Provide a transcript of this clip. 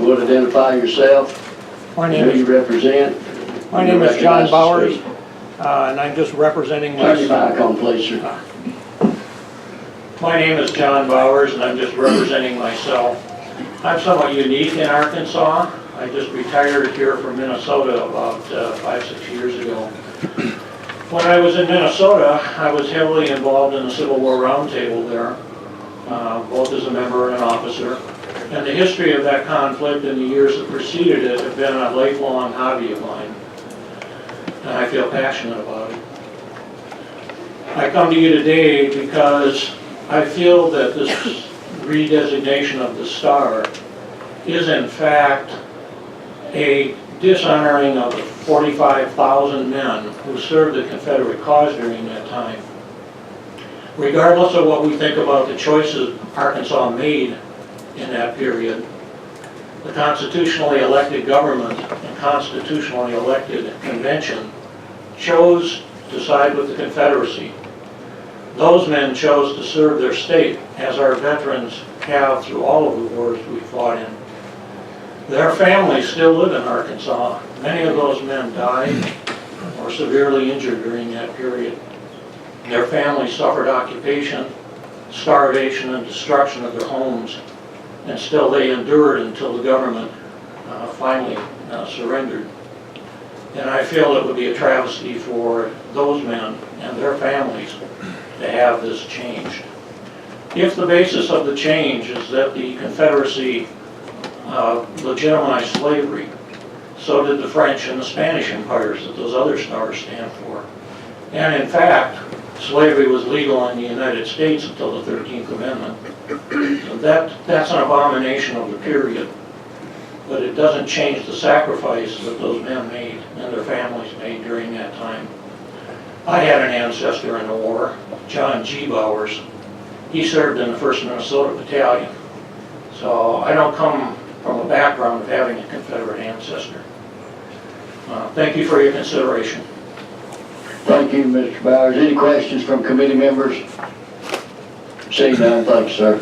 would identify yourself, My who you represent. My name is John Recognize the Bowers, street. and I'm just representing Turn your myself. mic on, please, sir. My name is John Bowers, and I'm just representing myself. I'm somewhat unique in Arkansas. I just retired here from Minnesota about 5-6 years ago. When I was in Minnesota, I was heavily involved in the Civil War Roundtable there, both as a member and an officer. And the history of that conflict and the years that preceded it have been a lifelong hobby of mine. And I feel passionate about it. I come to you today because I feel that this redesignation of the star is in fact a dishonoring of the 45,000 men who served the Confederate cause during that time. Regardless of what we think about the choices Arkansas made in that period, the constitutionally elected government and constitutionally elected convention chose to side with the Confederacy. Those men chose to serve their state, as our veterans have through all of the wars we fought in. Their families still live in Arkansas. Many of those men died or severely injured during that period. Their families suffered occupation, starvation, and destruction of their homes, and still they endured until the government finally surrendered. And I feel it would be a travesty for those men and their families to have this changed. If the basis of the change is that the Confederacy legitimized slavery, so did the French and the Spanish empires that those other stars stand for. And in fact, slavery was legal in the United States until the 13th Amendment. So that's an abomination of the period. But it doesn't change the sacrifice that those men made and their families made during that time. I had an ancestor in the war, John G. Bowers. He served in the 1st Minnesota Battalion. So I don't come from a background of having a Confederate ancestor. Thank you for your consideration. Thank you, Mr. Bowers. Any questions from committee members? Seeing none, thank you, sir.